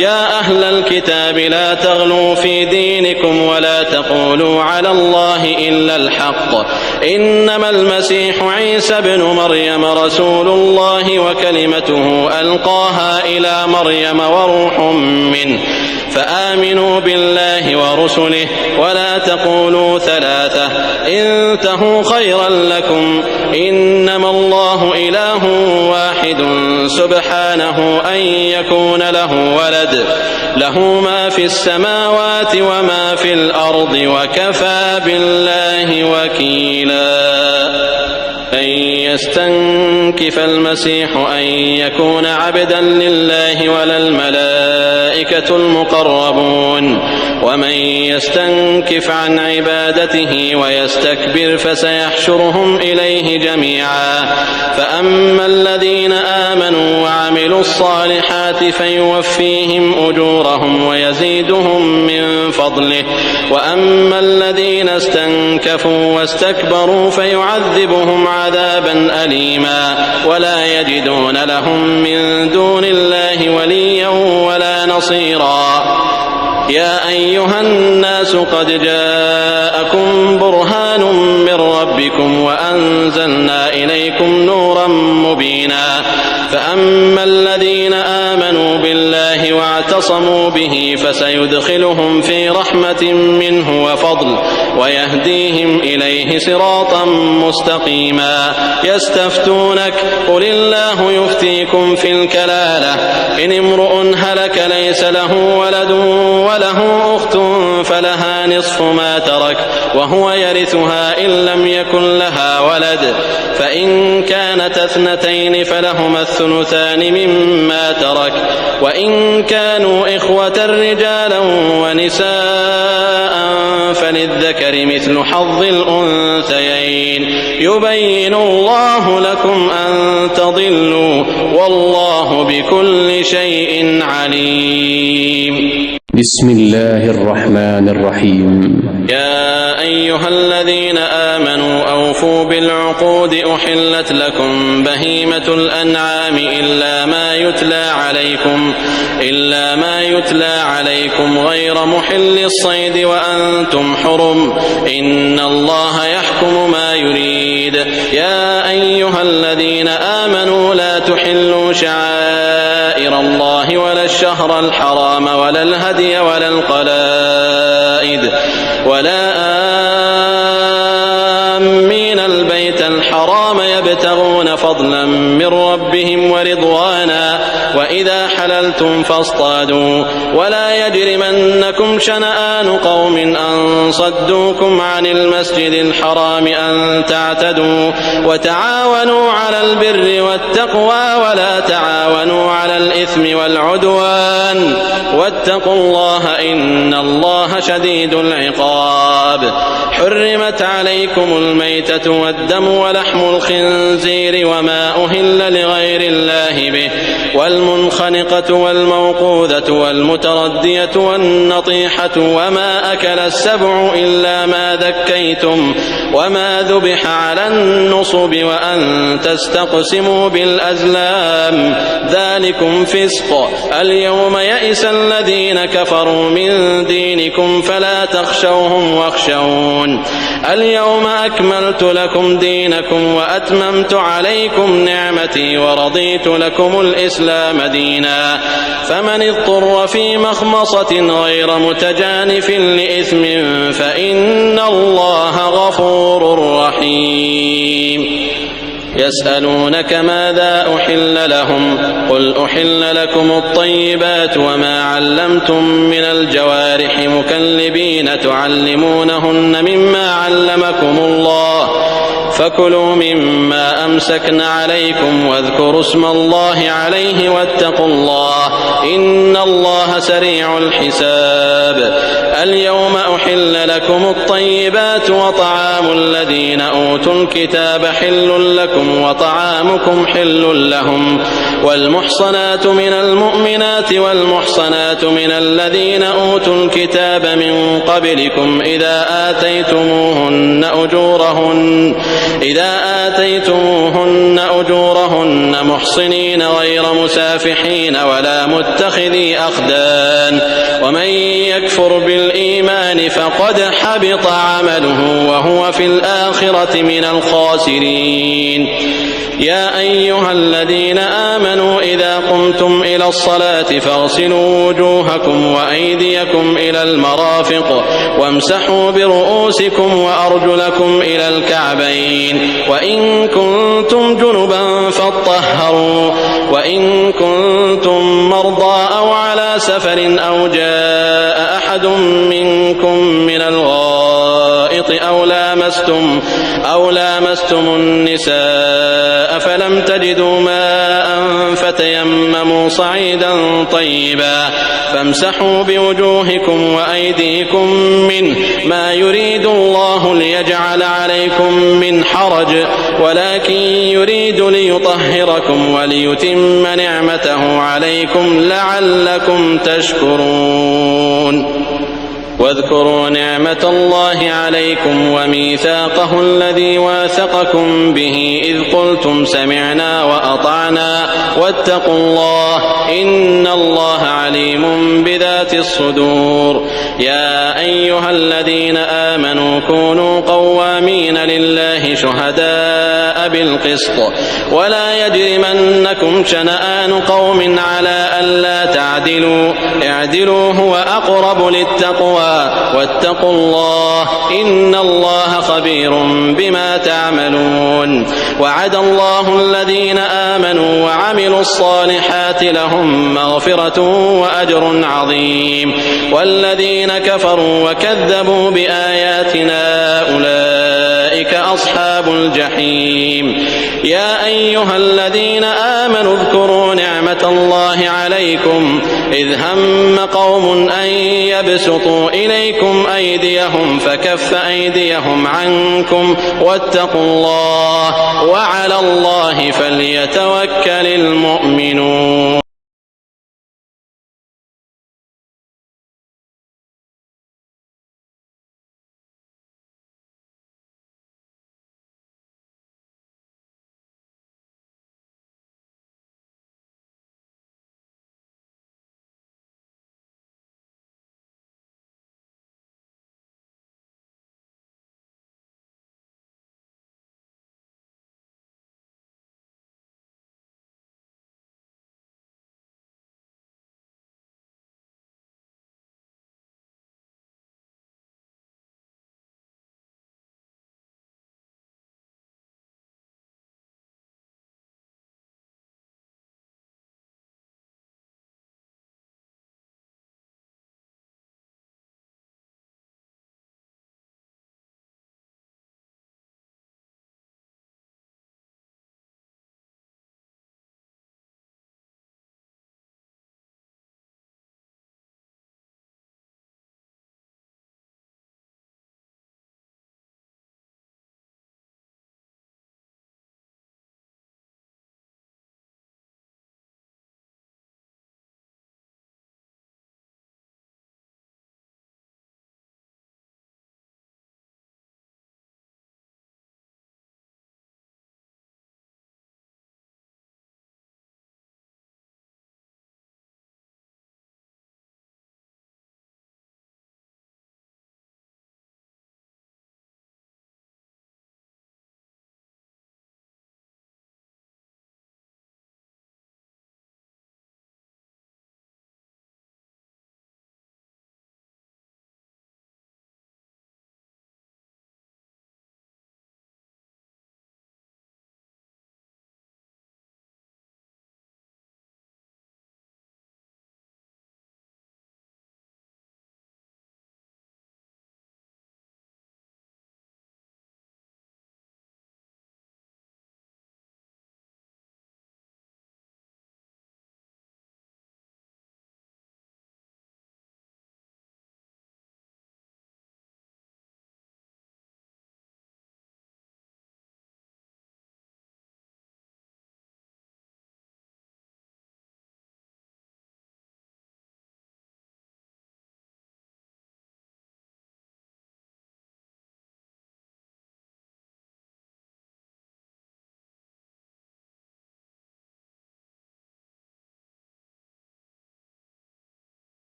يا أهل الكتاب لا تغلوا في دينكم ولا تقولوا على الله إلا الحق إنما المسيح عيسى ابن مريم رسول الله وكلمته ألقاها إلى مريم وروح منه فآمنوا بالله ورسله ولا تقولوا ثلاثة انتهوا خيرا لكم إنما الله إله واحد سبحانه أن يكون له ولد له ما في السماوات وما في الأرض وكفى بالله وكيلا أن يستنكف المسيح أن يكون عبدا لله ولا الملائكة المقربون ومن يستنكف عن عبادته ويستكبر فسيحشرهم إليه جميعا فأما الذين آمنوا وعملوا الصالحات فيوفيهم أجورهم ويزيدهم من فضله وأما الذين استنكفوا واستكبروا فيعذبهم عذابا أليما ولا يجدون لهم من دون الله وليا ولا نصيرا يا أيها الناس قد جاءكم برهان من ربكم وأنزلنا إليكم نورا مبينا فأما الذين آمنوا بالله واعتصموا به فسيدخلهم في رحمة منه وفضل ويهديهم إليه صراطا مستقيما يستفتونك قل الله يفتيكم في الكلالة إن امرؤ هلك ليس له ولد وله أخت فلها نصف ما ترك وهو يرثها إن لم يكن لها ولد فإن كانت اثنتين فلهما الثلثان مما ترك وإن كانوا إخوة رجالا ونساء فللذكر مثل حظ الأنثيين يبين الله لكم أن تضلوا والله بكل شيء عليم. بسم الله الرحمن الرحيم. يا أيها الذين آمنوا أوفوا بالعقود أحلت لكم بهيمة الأنعام إلا ما يتلى عليكم غير محل الصيد وأنتم حرم إن الله يحكم ما يريد. يا أيها الذين آمنوا لا تحلوا شعائر الله ولا الشهر الحرام ولا الهدي ولا القلائد ولا آمين البيت الحرام يبتغون فضلا من ربهم ورضوانا وإذا حللتم فاصطادوا ولا يجرمنكم شنآن قوم أن صدوكم عن المسجد الحرام أن تعتدوا وتعاونوا على البر والتقوى ولا تعاونوا على الإثم والعدوان واتقوا الله إن الله شديد العقاب. حرمت عليكم الميتة والدم ولحم الخنزير وما أهل لغير الله به والمنخنقة والموقوذة والمتردية والنطيحة وما أكل السبع إلا ما ذكيتم وما ذبح على النصب وأن تستقسموا بالأزلام ذلكم فسق. اليوم يئس الذين كفروا من دينكم فلا تخشوهم واخشون اليوم أكملت لكم دينكم وأتممت عليكم نعمتي ورضيت لكم الإسلام دينا فمن اضطر في مخمصة غير متجانف لإثم فإن الله غفور رحيم. يسألونك ماذا أحل لهم قل أحل لكم الطيبات وما علمتم من الجوارح مكلبين تعلمونهن مما علمكم الله فكلوا مما أمسكن عليكم واذكروا اسم الله عليه واتقوا الله إن الله سريع الحساب. اليوم أحل لكم الطيبات وطعام الذين أوتوا الكتاب حل لكم وطعامكم حل لهم والمحصنات من المؤمنات والمحصنات من الذين أوتوا الكتاب من قبلكم إذا آتيتموهن أجورهن محصنين غير مسافحين ولا متخذي أخدان ومن يكفر بالإيمان فقد حبط عمله وهو في الآخرة من الخاسرين. يا أيها الذين آمنوا إذا قمتم إلى الصلاة فاغسلوا وجوهكم وأيديكم إلى المرافق وامسحوا برؤوسكم وأرجلكم إلى الكعبين وإن كنتم جنبا فاطهروا وإن كنتم مرضى أو على سفر أو جاء أحد منكم من الغائط أو لامستم النساء فلم تجدوا ماء فتيمموا صعيدا طيبا فامسحوا بوجوهكم وأيديكم منه ما يريد الله ليجعل عليكم من حرج ولكن يريد ليطهركم وليتم نعمته عليكم لعلكم تشكرون. واذكروا نعمة الله عليكم وميثاقه الذي واثقكم به إذ قلتم سمعنا وأطعنا واتقوا الله إن الله عليم بذات الصدور. يا أيها الذين آمنوا كونوا قوامين لله شهداء بالقسط ولا يجرمنكم شنآن قوم على ألا تعدلوا اعدلوا هو أقرب للتقوى واتقوا الله إن الله خبير بما تعملون. وعد الله الذين آمنوا وعملوا الصالحات لهم مغفرة وأجر عظيم والذين كفروا وكذبوا بآياتنا أولئك أصحاب الجحيم. يا أيها الذين آمنوا اذكروا نعمة الله عليكم إذ هم قوم أن يبسطوا إليكم أيديهم فكف أيديهم عنكم واتقوا الله وعلى الله فليتوكل المؤمنون.